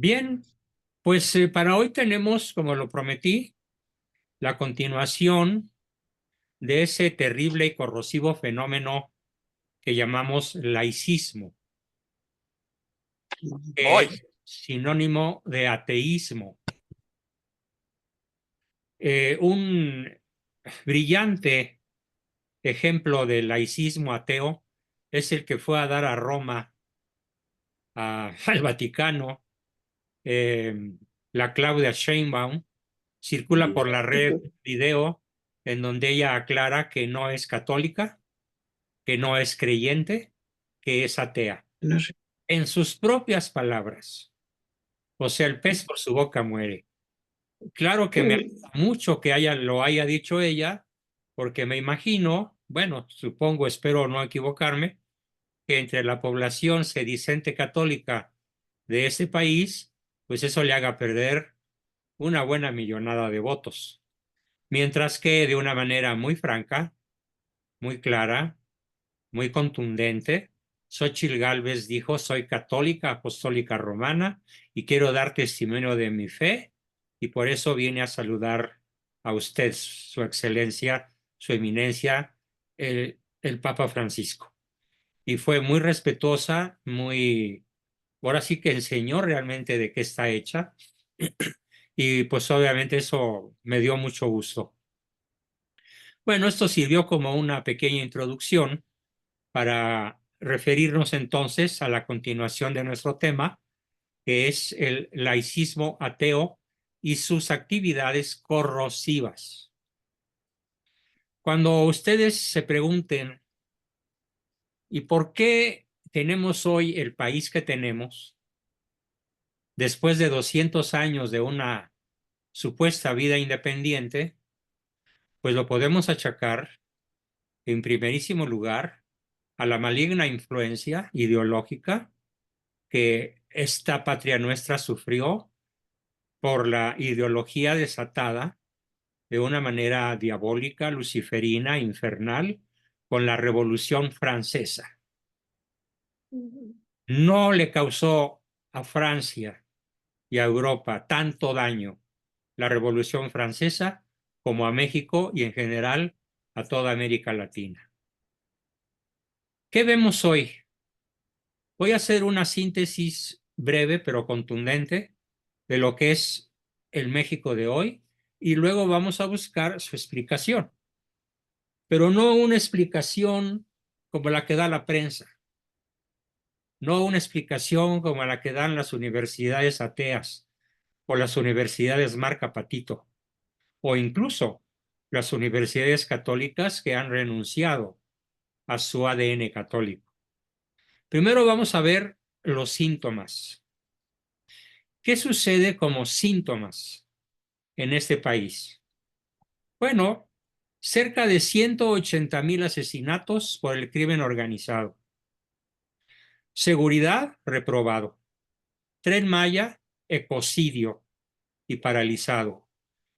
Bien, pues para hoy tenemos, como lo prometí, la continuación de ese terrible y corrosivo fenómeno que llamamos laicismo, que Voy. es sinónimo de ateísmo. Un brillante ejemplo de laicismo ateo es el que fue a dar a Roma, al Vaticano, eh, la Claudia Sheinbaum. Circula por la red video en donde ella aclara que no es católica, que no es creyente, que es atea. No sé. En sus propias palabras. O sea, el pez por su boca muere. Claro que me alegra mucho que lo haya dicho ella, porque me imagino, bueno, supongo, espero no equivocarme, que entre la población sedicente católica de ese país, pues eso le haga perder una buena millonada de votos. Mientras que de una manera muy franca, muy clara, muy contundente, Xóchitl Gálvez dijo: soy católica apostólica romana y quiero dar testimonio de mi fe, y por eso viene a saludar a usted, su excelencia, su eminencia, el Papa Francisco. Y fue muy respetuosa, ahora sí que enseñó realmente de qué está hecha, y pues obviamente eso me dio mucho gusto. Bueno, esto sirvió como una pequeña introducción para referirnos entonces a la continuación de nuestro tema, que es el laicismo ateo y sus actividades corrosivas. Cuando ustedes se pregunten, ¿y por qué tenemos hoy el país que tenemos, después de 200 años de una supuesta vida independiente? Pues lo podemos achacar, en primerísimo lugar, a la maligna influencia ideológica que esta patria nuestra sufrió por la ideología desatada de una manera diabólica, luciferina, infernal, con la Revolución Francesa. No le causó a Francia y a Europa tanto daño la Revolución Francesa como a México y en general a toda América Latina. ¿Qué vemos hoy? Voy a hacer una síntesis breve pero contundente de lo que es el México de hoy y luego vamos a buscar su explicación, pero no una explicación como la que da la prensa, no una explicación como la que dan las universidades ateas o las universidades marca Patito o incluso las universidades católicas que han renunciado a su ADN católico. Primero vamos a ver los síntomas. ¿Qué sucede como síntomas en este país? Bueno, cerca de 180,000 asesinatos por el crimen organizado. Seguridad, reprobado. Tren Maya, ecocidio y paralizado.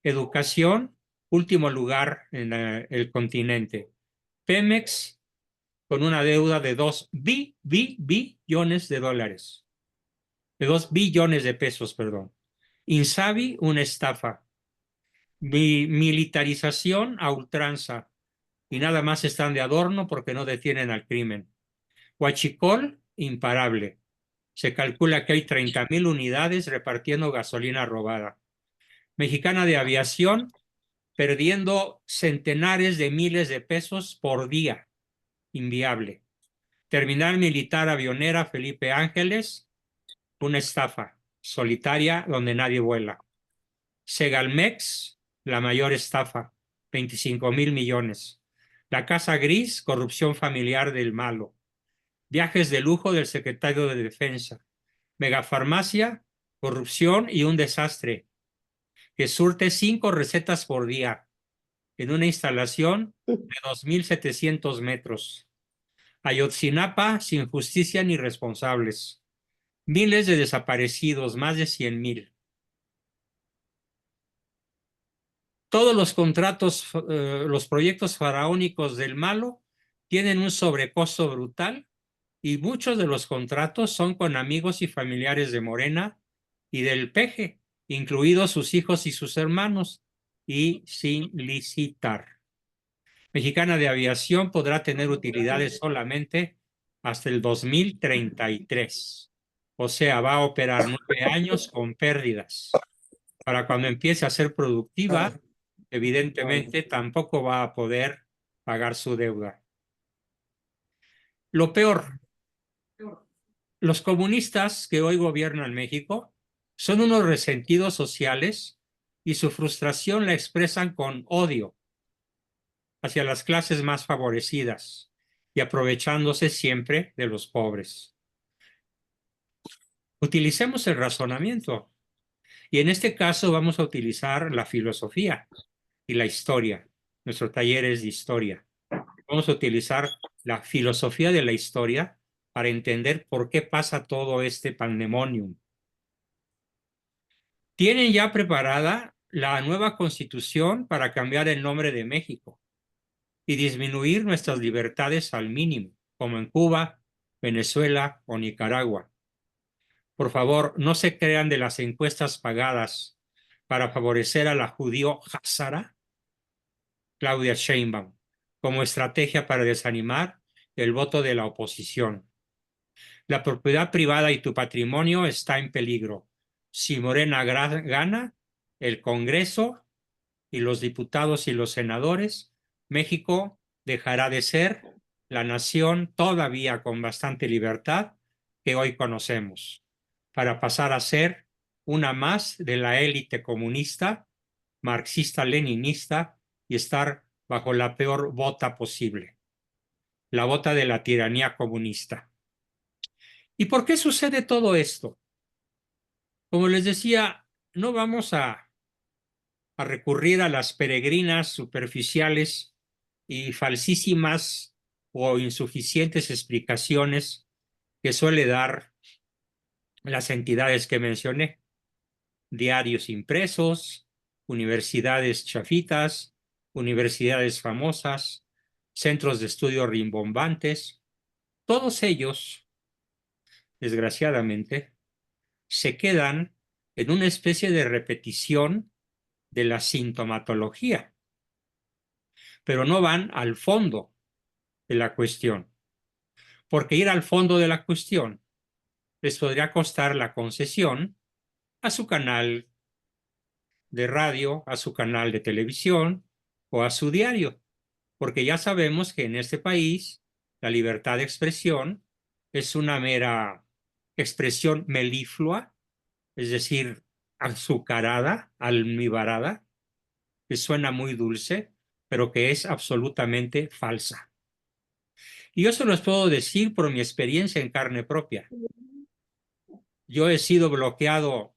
Educación, último lugar en el continente. Pemex, con una deuda de 2 billones de dólares. De 2 billones de pesos, perdón. Insabi, una estafa. Militarización a ultranza y nada más están de adorno porque no detienen al crimen. Huachicol, imparable. Se calcula que hay 30,000 unidades repartiendo gasolina robada. Mexicana de Aviación, perdiendo centenares de miles de pesos por día. Inviable. Terminal Militar Avionera Felipe Ángeles, una estafa solitaria donde nadie vuela. Segalmex, la mayor estafa, 25,000 millones. La Casa Gris, corrupción familiar del malo. Viajes de lujo del secretario de Defensa. Megafarmacia, corrupción y un desastre que surte 5 recetas por día en una instalación de 2,700 metros. Ayotzinapa, sin justicia ni responsables. Miles de desaparecidos, más de 100,000. Todos los contratos, los proyectos faraónicos del malo tienen un sobrecosto brutal y muchos de los contratos son con amigos y familiares de Morena y del peje, incluidos sus hijos y sus hermanos, y sin licitar. Mexicana de Aviación podrá tener utilidades solamente hasta el 2033. O sea, va a operar 9 años con pérdidas. Para cuando empiece a ser productiva, evidentemente tampoco va a poder pagar su deuda. Lo peor, los comunistas que hoy gobiernan México son unos resentidos sociales y su frustración la expresan con odio hacia las clases más favorecidas y aprovechándose siempre de los pobres. Utilicemos el razonamiento y en este caso vamos a utilizar la filosofía y la historia. Nuestro taller es de historia. Vamos a utilizar la filosofía de la historia para entender por qué pasa todo este pandemonium. Tienen ya preparada la nueva constitución para cambiar el nombre de México y disminuir nuestras libertades al mínimo, como en Cuba, Venezuela o Nicaragua. Por favor, no se crean de las encuestas pagadas para favorecer a la judío Hazara, Claudia Sheinbaum, como estrategia para desanimar el voto de la oposición. La propiedad privada y tu patrimonio está en peligro. Si Morena gana el Congreso y los diputados y los senadores, México dejará de ser la nación todavía con bastante libertad que hoy conocemos, para pasar a ser una más de la élite comunista, marxista-leninista y estar bajo la peor bota posible, la bota de la tiranía comunista. ¿Y por qué sucede todo esto? Como les decía, no vamos a recurrir a las peregrinas superficiales y falsísimas o insuficientes explicaciones que suele dar las entidades que mencioné: diarios impresos, universidades chafitas, universidades famosas, centros de estudio rimbombantes. Todos ellos, desgraciadamente, se quedan en una especie de repetición de la sintomatología, pero no van al fondo de la cuestión, porque ir al fondo de la cuestión les podría costar la concesión a su canal de radio, a su canal de televisión o a su diario, porque ya sabemos que en este país la libertad de expresión es una mera expresión meliflua, es decir, azucarada, almibarada, que suena muy dulce, pero que es absolutamente falsa. Y yo se los puedo decir por mi experiencia en carne propia. Yo he sido bloqueado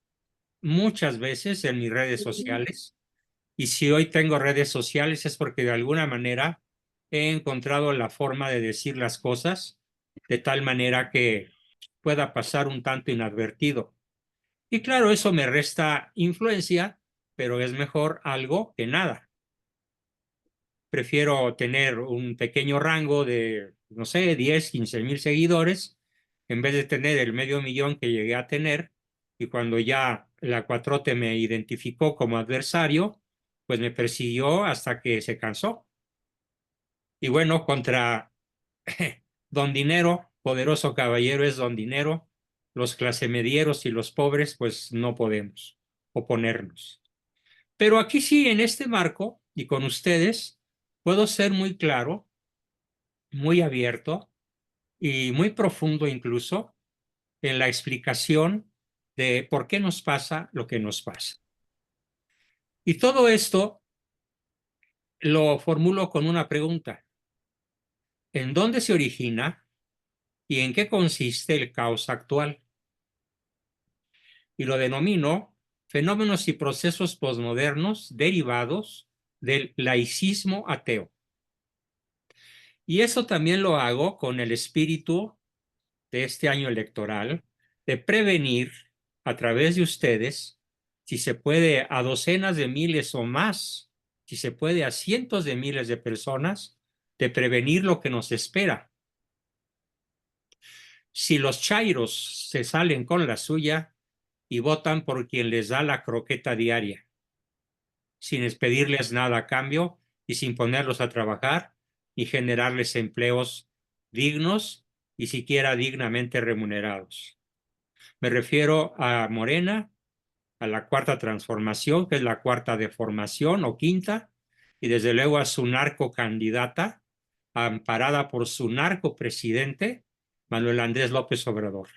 muchas veces en mis redes sociales y si hoy tengo redes sociales es porque de alguna manera he encontrado la forma de decir las cosas de tal manera que pueda pasar un tanto inadvertido. Y claro, eso me resta influencia, pero es mejor algo que nada. Prefiero tener un pequeño rango de, no sé, 10, 15 mil seguidores, en vez de tener el medio millón que llegué a tener, y cuando ya la 4T me identificó como adversario, pues me persiguió hasta que se cansó. Y bueno, contra don Dinero, poderoso caballero es don Dinero, los clasemedieros y los pobres, pues no podemos oponernos. Pero aquí sí, en este marco y con ustedes, puedo ser muy claro, muy abierto y muy profundo incluso en la explicación de por qué nos pasa lo que nos pasa. Y todo esto lo formulo con una pregunta: ¿en dónde se origina y en qué consiste el caos actual? Y lo denomino fenómenos y procesos posmodernos derivados del laicismo ateo. Y eso también lo hago con el espíritu de este año electoral, de prevenir a través de ustedes, si se puede a docenas de miles o más, si se puede a cientos de miles de personas, de prevenir lo que nos espera. Si los chairos se salen con la suya y votan por quien les da la croqueta diaria, sin pedirles nada a cambio y sin ponerlos a trabajar y generarles empleos dignos y siquiera dignamente remunerados. Me refiero a Morena, a la cuarta transformación, que es la cuarta deformación o quinta, y desde luego a su narcocandidata, amparada por su narcopresidente, Manuel Andrés López Obrador.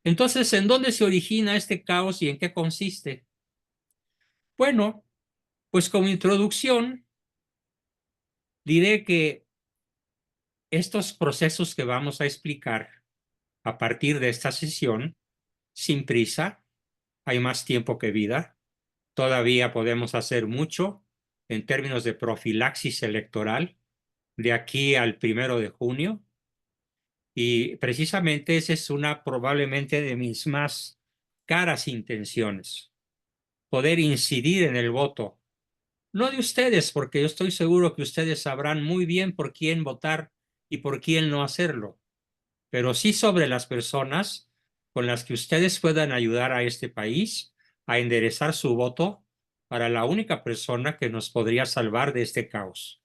Entonces, ¿en dónde se origina este caos y en qué consiste? Bueno, pues como introducción, diré que estos procesos que vamos a explicar a partir de esta sesión, sin prisa, hay más tiempo que vida, todavía podemos hacer mucho en términos de profilaxis electoral de aquí al 1 de junio, y precisamente esa es una probablemente de mis más caras intenciones, poder incidir en el voto, no de ustedes, porque yo estoy seguro que ustedes sabrán muy bien por quién votar y por quién no hacerlo, pero sí sobre las personas con las que ustedes puedan ayudar a este país a enderezar su voto para la única persona que nos podría salvar de este caos.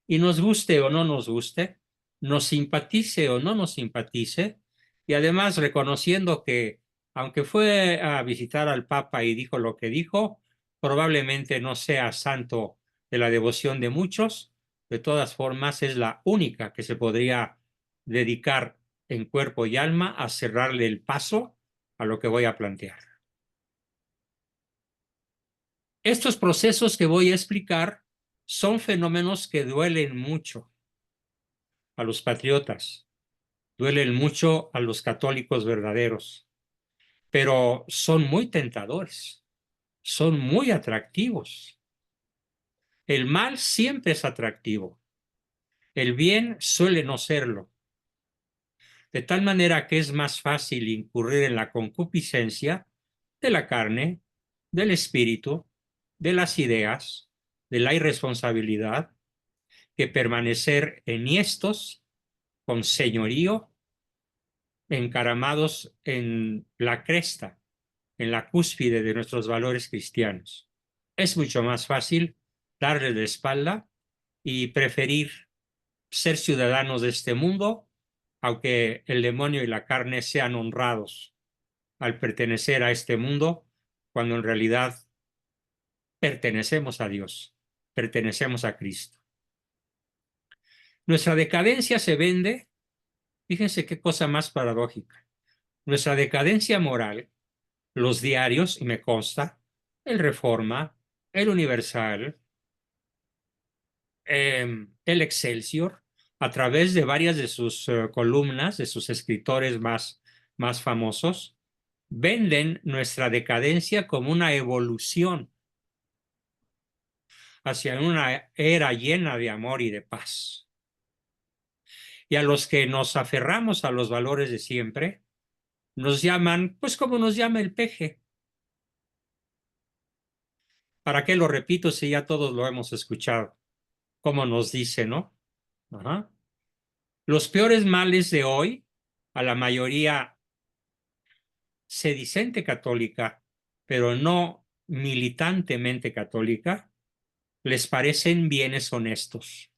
Y nos guste o no nos guste, nos simpatice o no nos simpatice, y además reconociendo que, aunque fue a visitar al Papa y dijo lo que dijo, probablemente no sea santo de la devoción de muchos, de todas formas es la única que se podría dedicar en cuerpo y alma a cerrarle el paso a lo que voy a plantear. Estos procesos que voy a explicar son fenómenos que duelen mucho a los patriotas, duelen mucho a los católicos verdaderos, pero son muy tentadores, son muy atractivos. El mal siempre es atractivo, el bien suele no serlo, de tal manera que es más fácil incurrir en la concupiscencia de la carne, del espíritu, de las ideas, de la irresponsabilidad, que permanecer enhiestos, con señorío, encaramados en la cresta, en la cúspide de nuestros valores cristianos. Es mucho más fácil darle la espalda y preferir ser ciudadanos de este mundo, aunque el demonio y la carne sean honrados al pertenecer a este mundo, cuando en realidad pertenecemos a Dios, pertenecemos a Cristo. Nuestra decadencia se vende, fíjense qué cosa más paradójica. Nuestra decadencia moral, los diarios, y me consta, el Reforma, el Universal, el Excelsior, a través de varias de sus columnas, de sus escritores más famosos, venden nuestra decadencia como una evolución hacia una era llena de amor y de paz. Y a los que nos aferramos a los valores de siempre, nos llaman, pues como nos llama el peje. ¿Para qué lo repito si ya todos lo hemos escuchado? Como nos dice, ¿no? Ajá. Los peores males de hoy, a la mayoría sedicente católica, pero no militantemente católica, les parecen bienes honestos.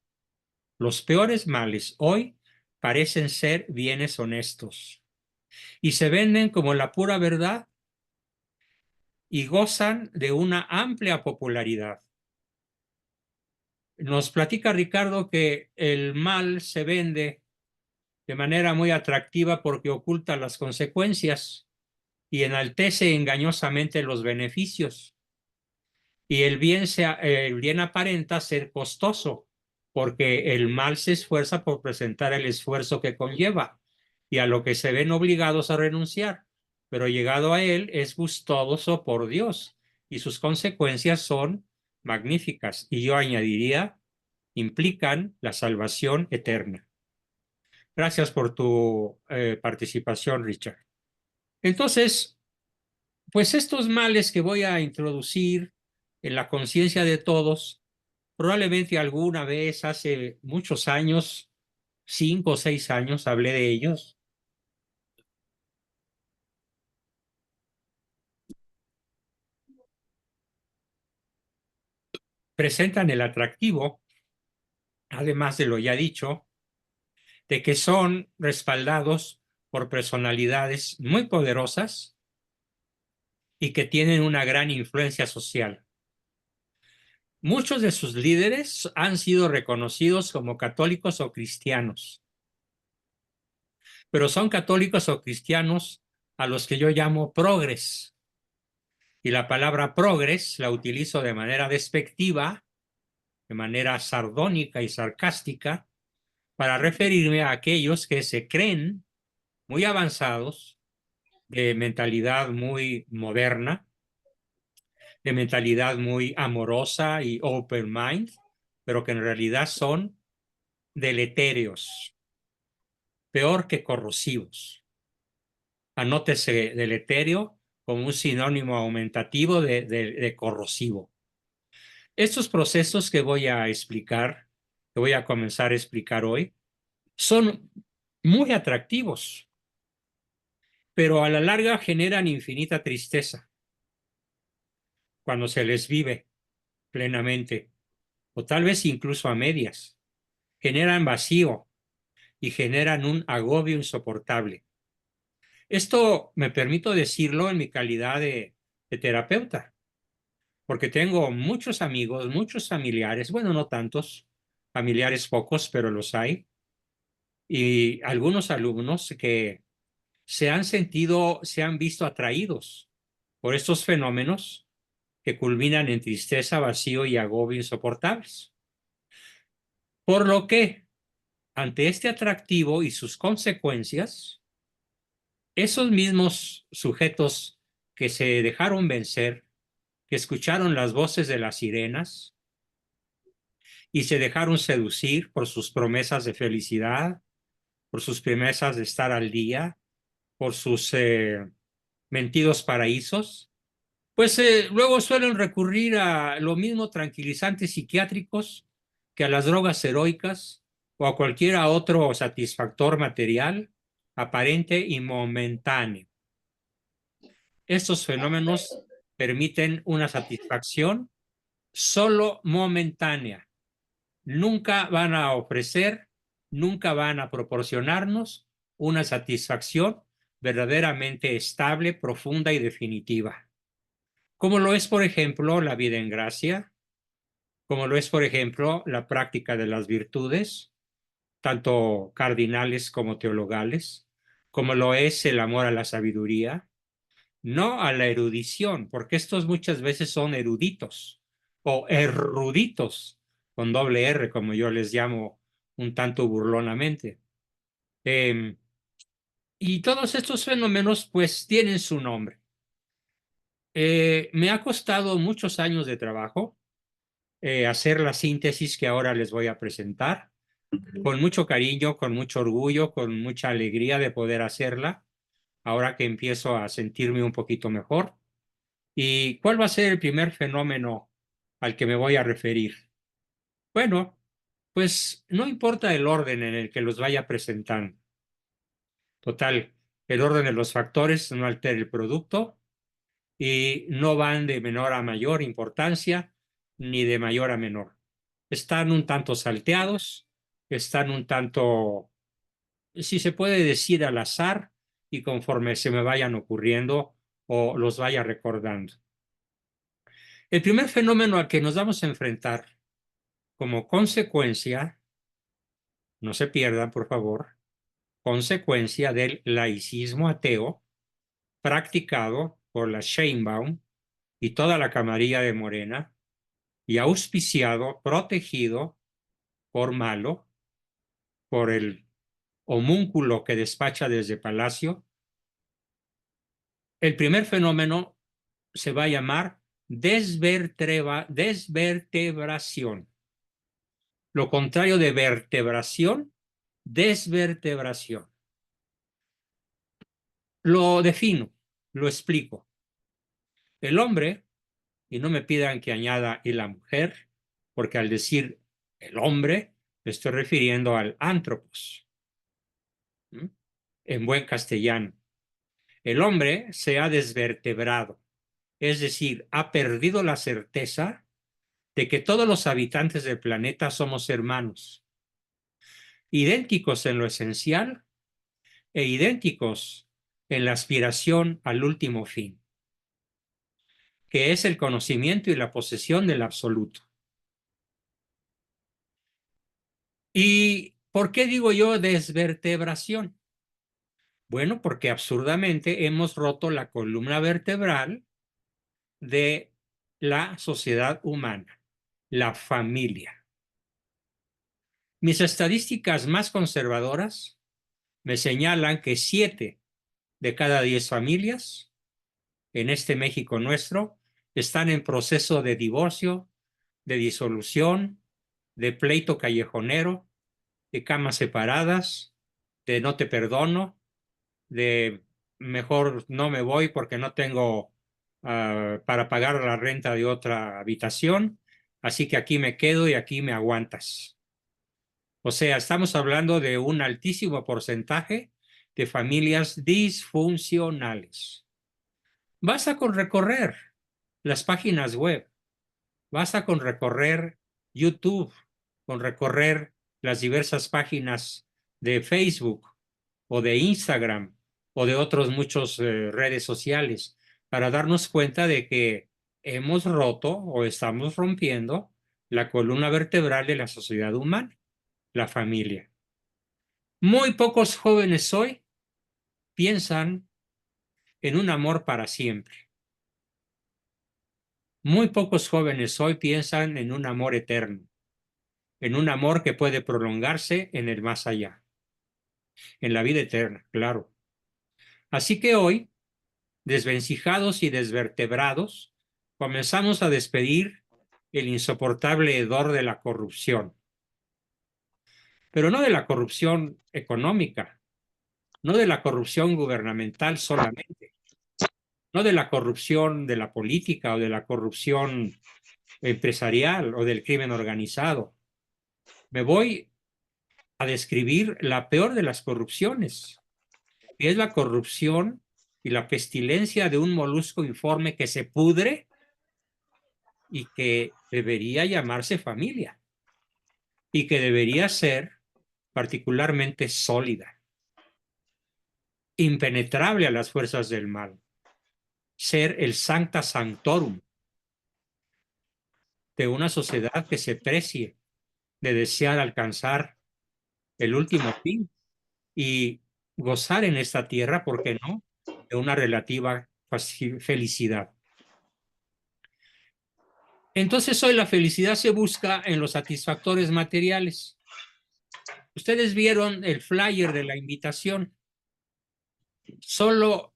Los peores males hoy parecen ser bienes honestos y se venden como la pura verdad y gozan de una amplia popularidad. Nos platica Ricardo que el mal se vende de manera muy atractiva porque oculta las consecuencias y enaltece engañosamente los beneficios. Y el bien aparenta ser costoso, porque el mal se esfuerza por presentar el esfuerzo que conlleva y a lo que se ven obligados a renunciar, pero llegado a él es gustoso por Dios y sus consecuencias son magníficas y yo añadiría, implican la salvación eterna. Gracias por tu participación, Richard. Entonces, pues estos males que voy a introducir en la conciencia de todos, probablemente alguna vez hace muchos años, 5 o 6 años, hablé de ellos. presentan el atractivo, además de lo ya dicho, de que son respaldados por personalidades muy poderosas y que tienen una gran influencia social. Muchos de sus líderes han sido reconocidos como católicos o cristianos, pero son católicos o cristianos a los que yo llamo progres. Y la palabra progres la utilizo de manera despectiva, de manera sardónica y sarcástica, para referirme a aquellos que se creen muy avanzados, de mentalidad muy moderna, de mentalidad muy amorosa y open mind, pero que en realidad son deletéreos, peor que corrosivos. Anótese deleterio como un sinónimo aumentativo de corrosivo. Estos procesos que voy a explicar, que voy a comenzar a explicar hoy, son muy atractivos, pero a la larga generan infinita tristeza cuando se les vive plenamente, o tal vez incluso a medias. Generan vacío y generan un agobio insoportable. Esto me permito decirlo en mi calidad de terapeuta, porque tengo muchos amigos, muchos familiares, bueno, no tantos, familiares pocos, pero los hay, y algunos alumnos que se han sentido, se han visto atraídos por estos fenómenos que culminan en tristeza, vacío y agobio insoportables. Por lo que, ante este atractivo y sus consecuencias, esos mismos sujetos que se dejaron vencer, que escucharon las voces de las sirenas y se dejaron seducir por sus promesas de felicidad, por sus promesas de estar al día, por sus mentidos paraísos, pues luego suelen recurrir a lo mismo tranquilizantes psiquiátricos que a las drogas heroicas o a cualquier otro satisfactor material aparente y momentáneo. Estos fenómenos permiten una satisfacción solo momentánea. Nunca van a ofrecer, nunca van a proporcionarnos una satisfacción verdaderamente estable, profunda y definitiva. Como lo es, por ejemplo, la vida en gracia, como lo es, por ejemplo, la práctica de las virtudes, tanto cardinales como teologales, como lo es el amor a la sabiduría, no a la erudición, porque estos muchas veces son eruditos o eruditos, con doble R, como yo les llamo un tanto burlonamente. Eh, y todos estos fenómenos pues tienen su nombre. Me ha costado muchos años de trabajo hacer la síntesis que ahora les voy a presentar, con mucho cariño, con mucho orgullo, con mucha alegría de poder hacerla, ahora que empiezo a sentirme un poquito mejor. ¿Y cuál va a ser el primer fenómeno al que me voy a referir? Bueno, pues no importa el orden en el que los vaya presentando. Total, el orden de los factores no altera el producto y no van de menor a mayor importancia ni de mayor a menor. Están un tanto salteados, están un tanto, si se puede decir, al azar y conforme se me vayan ocurriendo o los vaya recordando. El primer fenómeno al que nos vamos a enfrentar como consecuencia, no se pierdan, por favor, consecuencia del laicismo ateo practicado por la Sheinbaum y toda la camarilla de Morena y auspiciado, protegido por Malo, por el homúnculo que despacha desde Palacio. El primer fenómeno se va a llamar desvertebración. Lo contrario de vertebración, desvertebración. Lo defino, lo explico. El hombre, y no me pidan que añada y la mujer, porque al decir el hombre, me estoy refiriendo al antropos, ¿m? En buen castellano. El hombre se ha desvertebrado, es decir, ha perdido la certeza de que todos los habitantes del planeta somos hermanos, idénticos en lo esencial e idénticos en la aspiración al último fin, que es el conocimiento y la posesión del absoluto. ¿Y por qué digo yo desvertebración? Bueno, porque absurdamente hemos roto la columna vertebral de la sociedad humana, la familia. Mis estadísticas más conservadoras me señalan que 7 de cada 10 familias en este México nuestro están en proceso de divorcio, de disolución, de pleito callejonero, de camas separadas, de no te perdono, de mejor no me voy porque no tengo para pagar la renta de otra habitación, así que aquí me quedo y aquí me aguantas. O sea, estamos hablando de un altísimo porcentaje de familias disfuncionales. Basta con recorrer las páginas web, basta con recorrer YouTube, con recorrer las diversas páginas de Facebook o de Instagram o de otros muchos redes sociales para darnos cuenta de que hemos roto o estamos rompiendo la columna vertebral de la sociedad humana, la familia. Muy pocos jóvenes hoy piensan en un amor para siempre. Muy pocos jóvenes hoy piensan en un amor eterno, en un amor que puede prolongarse en el más allá, en la vida eterna, claro. Así que hoy, desvencijados y desvertebrados, comenzamos a despedir el insoportable hedor de la corrupción, pero no de la corrupción económica, no de la corrupción gubernamental solamente, no de la corrupción de la política o de la corrupción empresarial o del crimen organizado. Me voy a describir la peor de las corrupciones, que es la corrupción y la pestilencia de un molusco informe que se pudre y que debería llamarse familia y que debería ser particularmente sólida, impenetrable a las fuerzas del mal, ser el sancta sanctorum de una sociedad que se precie de desear alcanzar el último fin y gozar en esta tierra, ¿por qué no?, de una relativa felicidad. Entonces hoy la felicidad se busca en los satisfactores materiales. Ustedes vieron el flyer de la invitación. Solo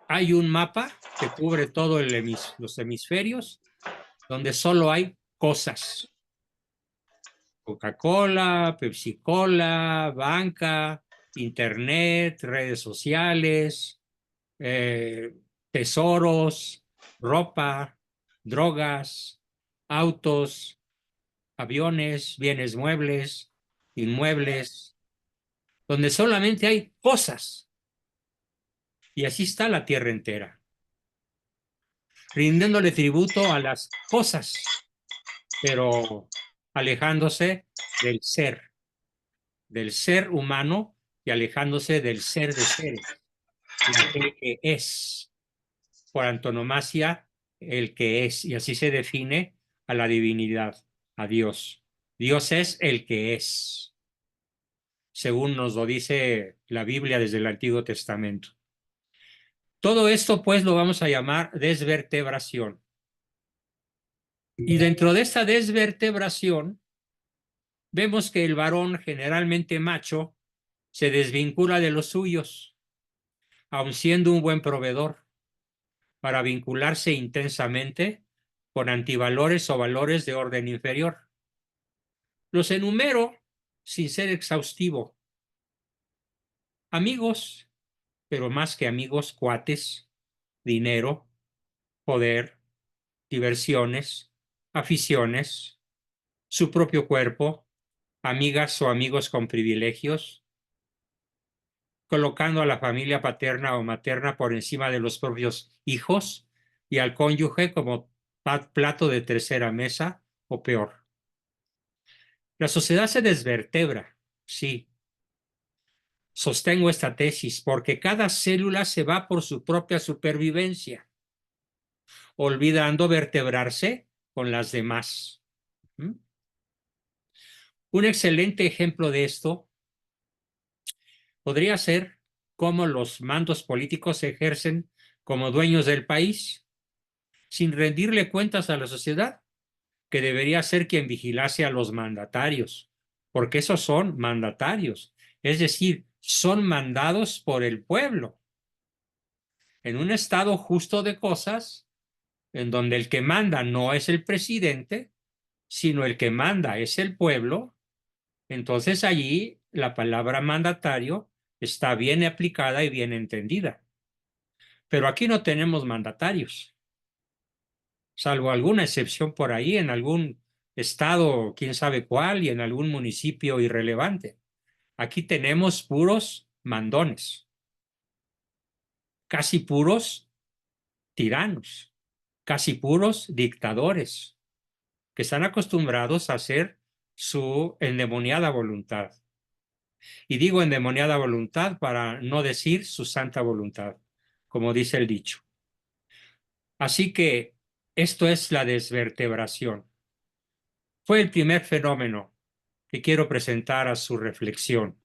hay un mapa que cubre todo los hemisferios, donde solo hay cosas. Coca-Cola, Pepsi-Cola, banca, internet, redes sociales, tesoros, ropa, drogas, autos, aviones, bienes muebles, inmuebles, donde solamente hay cosas. Y así está la tierra entera, rindiéndole tributo a las cosas, pero alejándose del ser humano y alejándose del ser de seres, de aquel que es, por antonomasia, el que es, y así se define a la divinidad, a Dios. Dios es el que es, según nos lo dice la Biblia desde el Antiguo Testamento. Todo esto, pues, lo vamos a llamar desvertebración. Y dentro de esta desvertebración, vemos que el varón, generalmente macho, se desvincula de los suyos, aun siendo un buen proveedor, para vincularse intensamente con antivalores o valores de orden inferior. Los enumero sin ser exhaustivo. Amigos, pero más que amigos, cuates, dinero, poder, diversiones, aficiones, su propio cuerpo, amigas o amigos con privilegios, colocando a la familia paterna o materna por encima de los propios hijos y al cónyuge como plato de tercera mesa o peor. La sociedad se desvertebra, sí. Sostengo esta tesis porque cada célula se va por su propia supervivencia, olvidando vertebrarse con las demás. ¿Mm? Un excelente ejemplo de esto podría ser cómo los mandos políticos se ejercen como dueños del país, sin rendirle cuentas a la sociedad, que debería ser quien vigilase a los mandatarios, porque esos son mandatarios, es decir, son mandados por el pueblo. En un estado justo de cosas, en donde el que manda no es el presidente, sino el que manda es el pueblo, entonces allí la palabra mandatario está bien aplicada y bien entendida. Pero aquí no tenemos mandatarios, salvo alguna excepción por ahí en algún estado, quién sabe cuál, y en algún municipio irrelevante. Aquí tenemos puros mandones, casi puros tiranos, casi puros dictadores, que están acostumbrados a hacer su endemoniada voluntad. Y digo endemoniada voluntad para no decir su santa voluntad, como dice el dicho. Así que esto es la desvertebración. Fue el primer fenómeno que quiero presentar a su reflexión.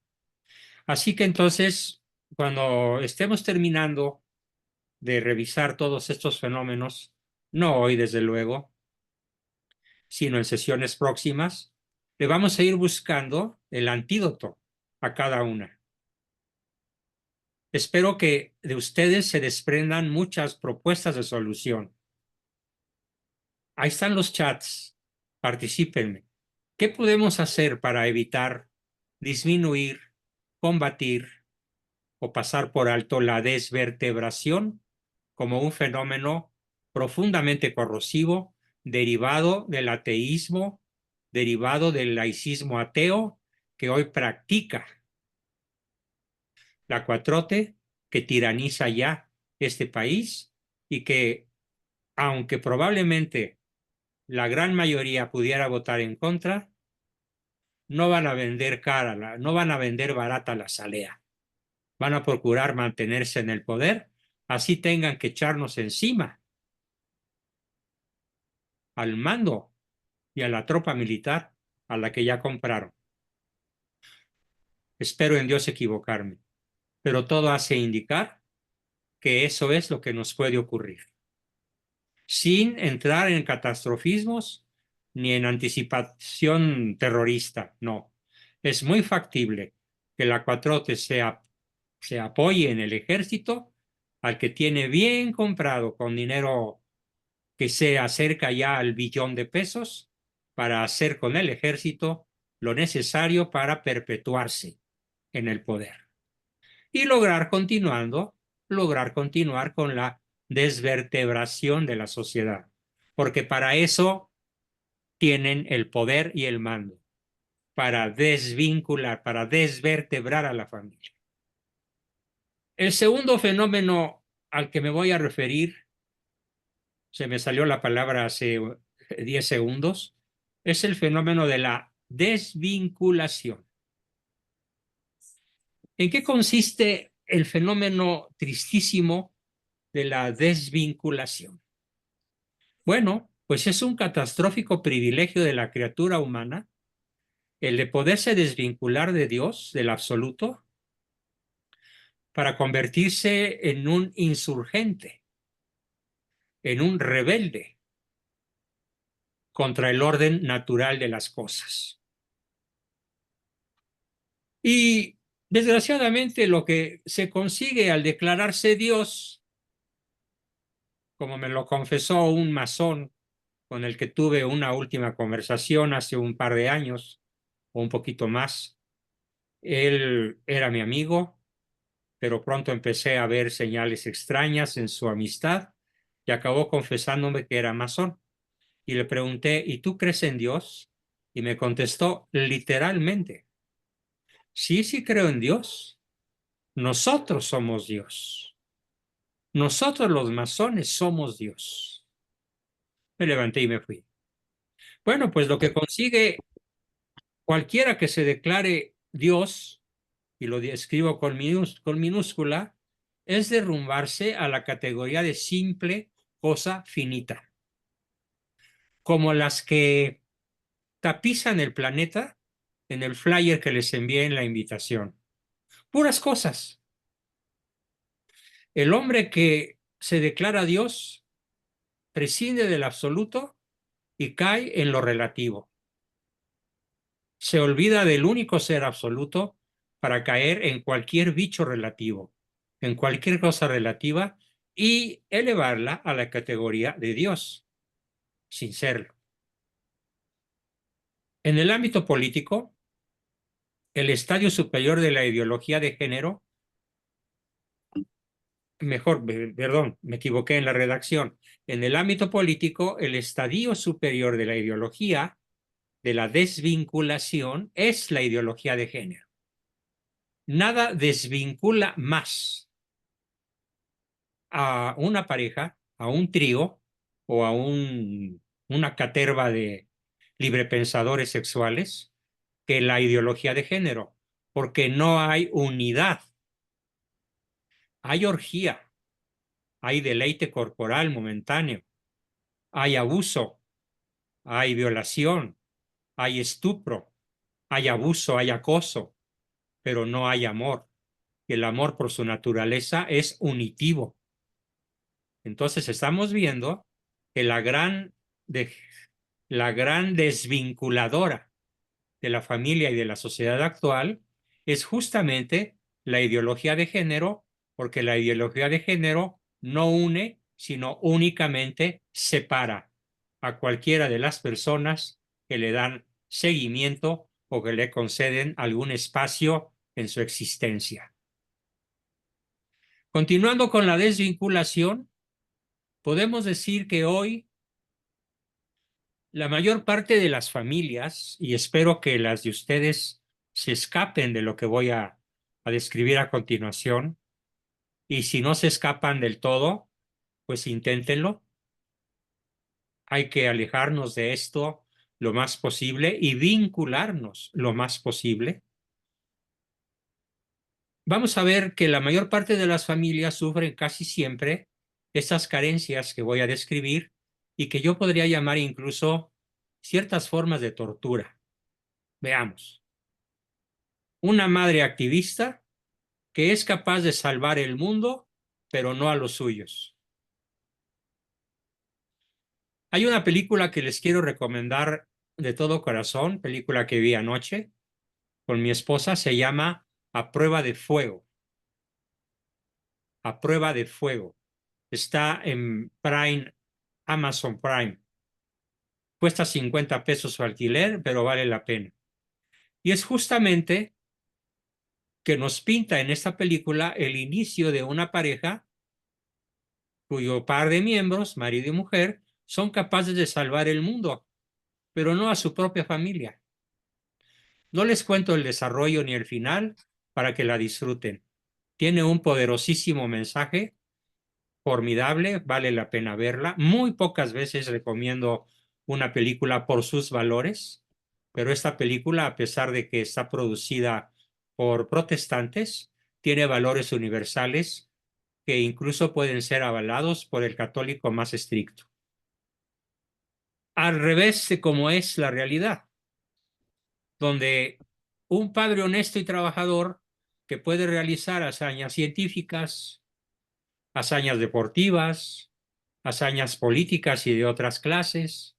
Así que entonces, cuando estemos terminando de revisar todos estos fenómenos, no hoy desde luego, sino en sesiones próximas, le vamos a ir buscando el antídoto a cada una. Espero que de ustedes se desprendan muchas propuestas de solución. Ahí están los chats. Particípenme. ¿Qué podemos hacer para evitar, disminuir, combatir o pasar por alto la desvertebración como un fenómeno profundamente corrosivo derivado del ateísmo, derivado del laicismo ateo que hoy practica la cuatrote, que tiraniza ya este país y que, aunque probablemente la gran mayoría pudiera votar en contra, no van a vender cara, no van a vender barata la salea. Van a procurar mantenerse en el poder, así tengan que echarnos encima al mando y a la tropa militar a la que ya compraron. Espero en Dios equivocarme, pero todo hace indicar que eso es lo que nos puede ocurrir. Sin entrar en catastrofismos ni en anticipación terrorista, no. Es muy factible que la 4T se apoye en el ejército al que tiene bien comprado con dinero que se acerca ya al billón de pesos para hacer con el ejército lo necesario para perpetuarse en el poder y lograr continuar con la desvertebración de la sociedad, porque para eso tienen el poder y el mando, para desvincular, para desvertebrar a la familia. El segundo fenómeno al que me voy a referir, se me salió la palabra hace 10 segundos, es el fenómeno de la desvinculación. ¿En qué consiste el fenómeno tristísimo de la desvinculación? Bueno, pues es un catastrófico privilegio de la criatura humana el de poderse desvincular de Dios, del absoluto, para convertirse en un insurgente, en un rebelde contra el orden natural de las cosas. Y desgraciadamente lo que se consigue al declararse Dios, como me lo confesó un masón con el que tuve una última conversación hace un par de años o un poquito más, él era mi amigo, pero pronto empecé a ver señales extrañas en su amistad y acabó confesándome que era masón. Y le pregunté, ¿y tú crees en Dios? Y me contestó literalmente, sí, sí creo en Dios. Nosotros somos Dios. Nosotros los masones somos Dios. Me levanté y me fui. Bueno, pues lo que consigue cualquiera que se declare Dios, y lo escribo con minúscula, es derrumbarse a la categoría de simple cosa finita, como las que tapizan el planeta en el flyer que les envié en la invitación. Puras cosas. El hombre que se declara Dios prescinde del absoluto y cae en lo relativo. Se olvida del único ser absoluto para caer en cualquier bicho relativo, en cualquier cosa relativa y elevarla a la categoría de Dios, sin serlo. En el ámbito político, el estadio superior de la ideología de género, perdón, me equivoqué en la redacción. En el ámbito político, el estadio superior de la ideología de la desvinculación es la ideología de género. Nada desvincula más a una pareja, a un trío o a una caterva de librepensadores sexuales que la ideología de género, porque no hay unidad, hay orgía, hay deleite corporal momentáneo, hay abuso, hay violación, hay estupro, hay abuso, hay acoso, pero no hay amor. Y el amor por su naturaleza es unitivo. Entonces estamos viendo que la gran desvinculadora de la familia y de la sociedad actual es justamente la ideología de género, porque la ideología de género no une, sino únicamente separa a cualquiera de las personas que le dan seguimiento o que le conceden algún espacio en su existencia. Continuando con la desvinculación, podemos decir que hoy la mayor parte de las familias, y espero que las de ustedes se escapen de lo que voy a describir a continuación, y si no se escapan del todo, pues inténtenlo. Hay que alejarnos de esto lo más posible y vincularnos lo más posible. Vamos a ver que la mayor parte de las familias sufren casi siempre estas carencias que voy a describir y que yo podría llamar incluso ciertas formas de tortura. Veamos. Una madre activista que es capaz de salvar el mundo, pero no a los suyos. Hay una película que les quiero recomendar de todo corazón, película que vi anoche con mi esposa, se llama A Prueba de Fuego. A Prueba de Fuego. Está en Prime, Amazon Prime. Cuesta 50 pesos su alquiler, pero vale la pena. Y es justamente que nos pinta en esta película el inicio de una pareja cuyo par de miembros, marido y mujer, son capaces de salvar el mundo, pero no a su propia familia. No les cuento el desarrollo ni el final para que la disfruten. Tiene un poderosísimo mensaje, formidable, vale la pena verla. Muy pocas veces recomiendo una película por sus valores, pero esta película, a pesar de que está producida por protestantes, tiene valores universales que incluso pueden ser avalados por el católico más estricto. Al revés de cómo es la realidad, donde un padre honesto y trabajador que puede realizar hazañas científicas, hazañas deportivas, hazañas políticas y de otras clases,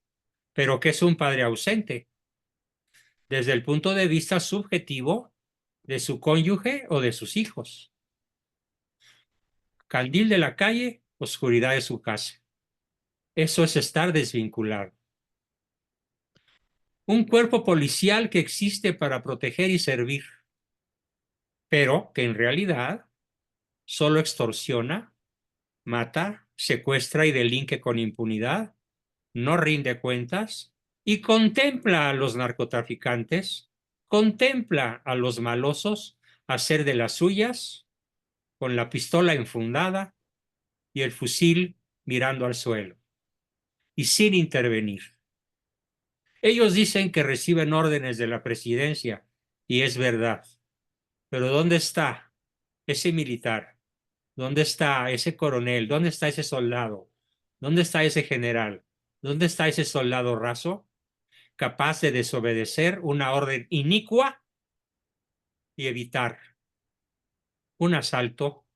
pero que es un padre ausente desde el punto de vista subjetivo de su cónyuge o de sus hijos. Candil de la calle, oscuridad de su casa. Eso es estar desvinculado. Un cuerpo policial que existe para proteger y servir, pero que en realidad solo extorsiona, mata, secuestra y delinque con impunidad, no rinde cuentas y contempla a los narcotraficantes, contempla a los malosos hacer de las suyas con la pistola enfundada y el fusil mirando al suelo y sin intervenir. Ellos dicen que reciben órdenes de la presidencia y es verdad. Pero ¿dónde está ese militar? ¿Dónde está ese coronel? ¿Dónde está ese soldado? ¿Dónde está ese general? ¿Dónde está ese soldado raso capaz de desobedecer una orden inicua y evitar un asalto,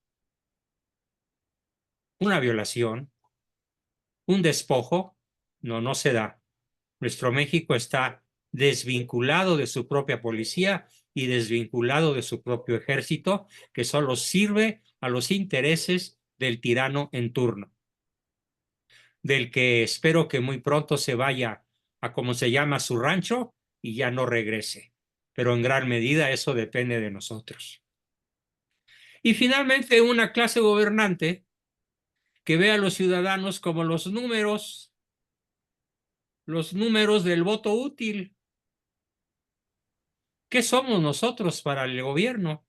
una violación, un despojo? No, no se da. Nuestro México está desvinculado de su propia policía y desvinculado de su propio ejército, que solo sirve a los intereses del tirano en turno, del que espero que muy pronto se vaya a como se llama su rancho y ya no regrese. Pero en gran medida eso depende de nosotros. Y finalmente una clase gobernante que ve a los ciudadanos como los números del voto útil. ¿Qué somos nosotros para el gobierno,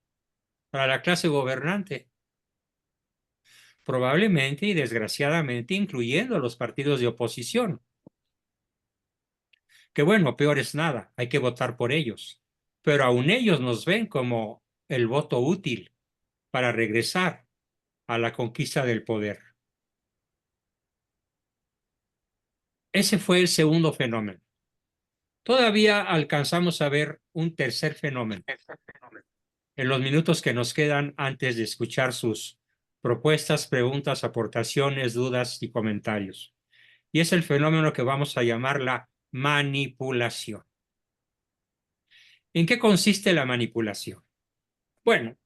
para la clase gobernante? Probablemente y desgraciadamente incluyendo a los partidos de oposición. Que bueno, peor es nada, hay que votar por ellos. Pero aún ellos nos ven como el voto útil para regresar a la conquista del poder. Ese fue el segundo fenómeno. Todavía alcanzamos a ver un tercer fenómeno en los minutos que nos quedan antes de escuchar sus propuestas, preguntas, aportaciones, dudas y comentarios. Y es el fenómeno que vamos a llamar la manipulación. ¿En qué consiste la manipulación? Bueno,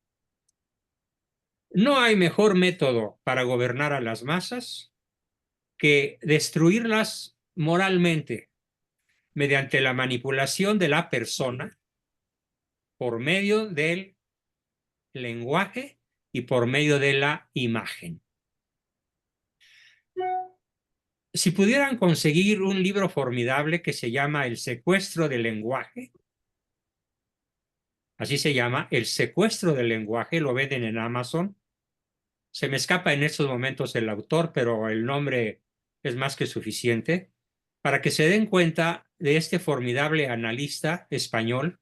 no hay mejor método para gobernar a las masas que destruirlas moralmente mediante la manipulación de la persona por medio del lenguaje y por medio de la imagen. Si pudieran conseguir un libro formidable que se llama El secuestro del lenguaje, así se llama, El secuestro del lenguaje, lo venden en Amazon. Se me escapa en estos momentos el autor, pero el nombre es más que suficiente para que se den cuenta de este formidable analista español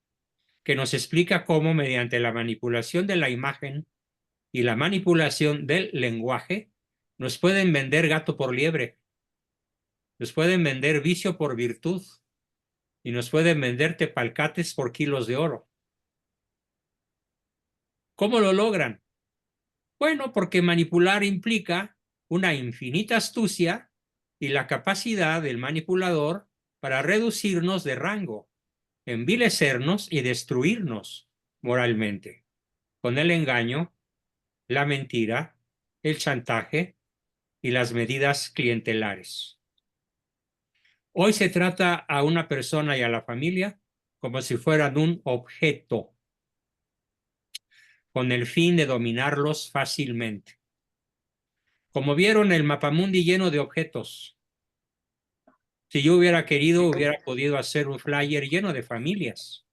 que nos explica cómo mediante la manipulación de la imagen y la manipulación del lenguaje nos pueden vender gato por liebre, nos pueden vender vicio por virtud y nos pueden vender tepalcates por kilos de oro. ¿Cómo lo logran? Bueno, porque manipular implica una infinita astucia y la capacidad del manipulador para reducirnos de rango, envilecernos y destruirnos moralmente, con el engaño, la mentira, el chantaje y las medidas clientelares. Hoy se trata a una persona y a la familia como si fueran un objeto, con el fin de dominarlos fácilmente. Como vieron, el mapamundi lleno de objetos. Si yo hubiera querido, hubiera podido hacer un flyer lleno de familias,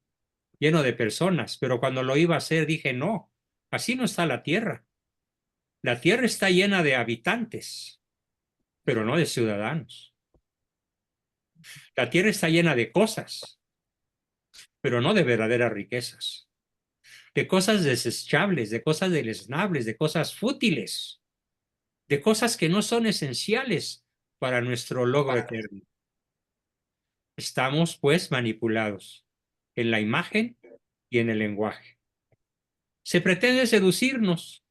lleno de personas, pero cuando lo iba a hacer dije, no, así no está la Tierra. La Tierra está llena de habitantes, pero no de ciudadanos. La Tierra está llena de cosas, pero no de verdaderas riquezas, de cosas desechables, de cosas deleznables, de cosas fútiles, de cosas que no son esenciales para nuestro logro eterno. Estamos, pues, manipulados en la imagen y en el lenguaje. Se pretende seducirnos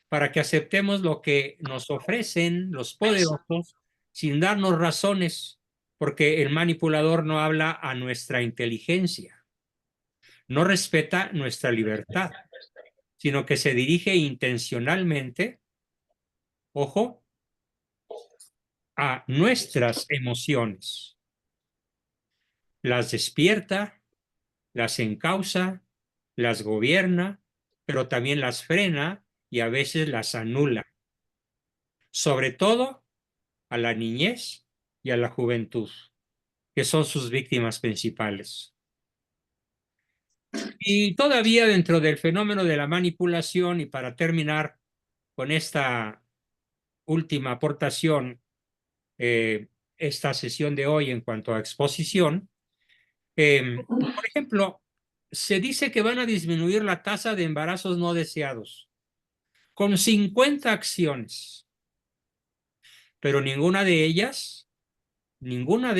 para que aceptemos lo que nos ofrecen los poderosos sin darnos razones, porque el manipulador no habla a nuestra inteligencia, no respeta nuestra libertad, sino que se dirige intencionalmente, ojo, a nuestras emociones. Las despierta, las encausa, las gobierna, pero también las frena y a veces las anula. Sobre todo a la niñez y a la juventud, que son sus víctimas principales. Y todavía dentro del fenómeno de la manipulación, y para terminar con esta última aportación, esta sesión de hoy en cuanto a exposición, Por ejemplo, se dice que van a disminuir la tasa de embarazos no deseados con 50 acciones, pero ninguna de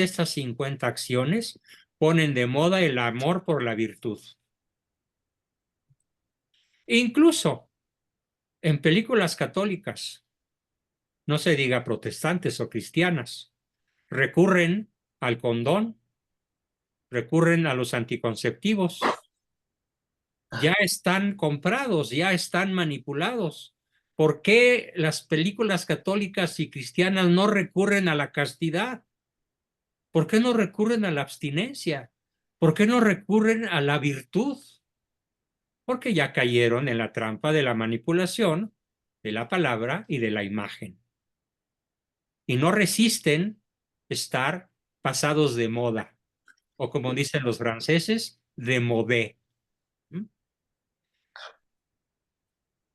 estas 50 acciones ponen de moda el amor por la virtud. Incluso en películas católicas, no se diga protestantes o cristianas, recurren al condón, recurren a los anticonceptivos, ya están comprados, ya están manipulados. ¿Por qué las películas católicas y cristianas no recurren a la castidad? ¿Por qué no recurren a la abstinencia? ¿Por qué no recurren a la virtud? Porque ya cayeron en la trampa de la manipulación de la palabra y de la imagen. Y no resisten estar pasados de moda, o como dicen los franceses, de modé.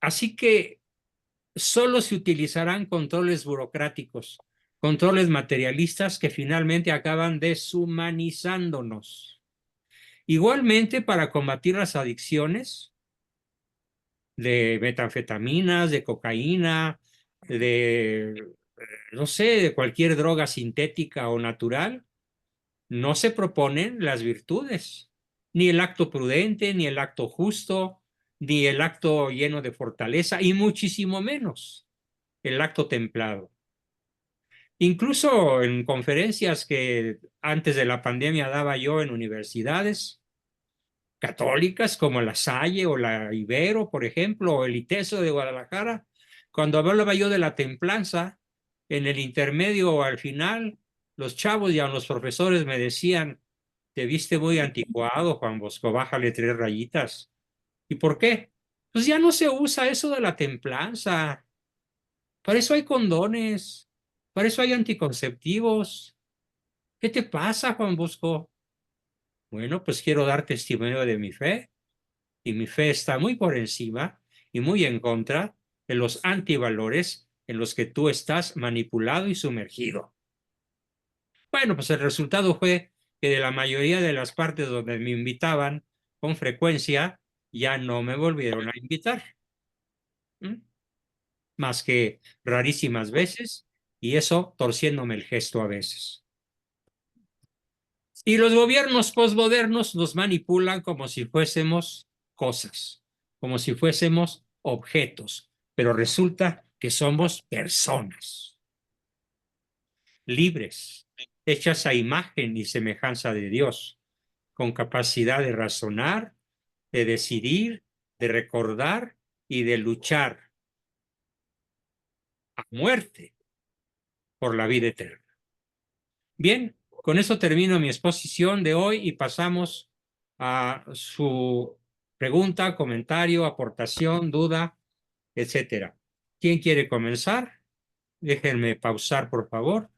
Así que solo se utilizarán controles burocráticos, controles materialistas que finalmente acaban deshumanizándonos. Igualmente, para combatir las adicciones de metanfetaminas, de cocaína, de, no sé, de cualquier droga sintética o natural, no se proponen las virtudes, ni el acto prudente, ni el acto justo, ni el acto lleno de fortaleza, y muchísimo menos el acto templado. Incluso en conferencias que antes de la pandemia daba yo en universidades católicas como la Salle o la Ibero, por ejemplo, o el ITESO de Guadalajara, cuando hablaba yo de la templanza, en el intermedio o al final, los chavos y a los profesores me decían, te viste muy anticuado, Juan Bosco, bájale 3 rayitas. ¿Y por qué? Pues ya no se usa eso de la templanza. Para eso hay condones, para eso hay anticonceptivos. ¿Qué te pasa, Juan Bosco? Bueno, pues quiero dar testimonio de mi fe, y mi fe está muy por encima y muy en contra de los antivalores en los que tú estás manipulado y sumergido. Bueno, pues el resultado fue que de la mayoría de las partes donde me invitaban con frecuencia, ya no me volvieron a invitar. ¿Mm? Más que rarísimas veces, y eso torciéndome el gesto a veces. Y los gobiernos posmodernos nos manipulan como si fuésemos cosas, como si fuésemos objetos, pero resulta que somos personas libres, hechas a imagen y semejanza de Dios, con capacidad de razonar, de decidir, de recordar y de luchar a muerte por la vida eterna. Bien, con eso termino mi exposición de hoy y pasamos a su pregunta, comentario, aportación, duda, etcétera. ¿Quién quiere comenzar? Déjenme pausar, por favor.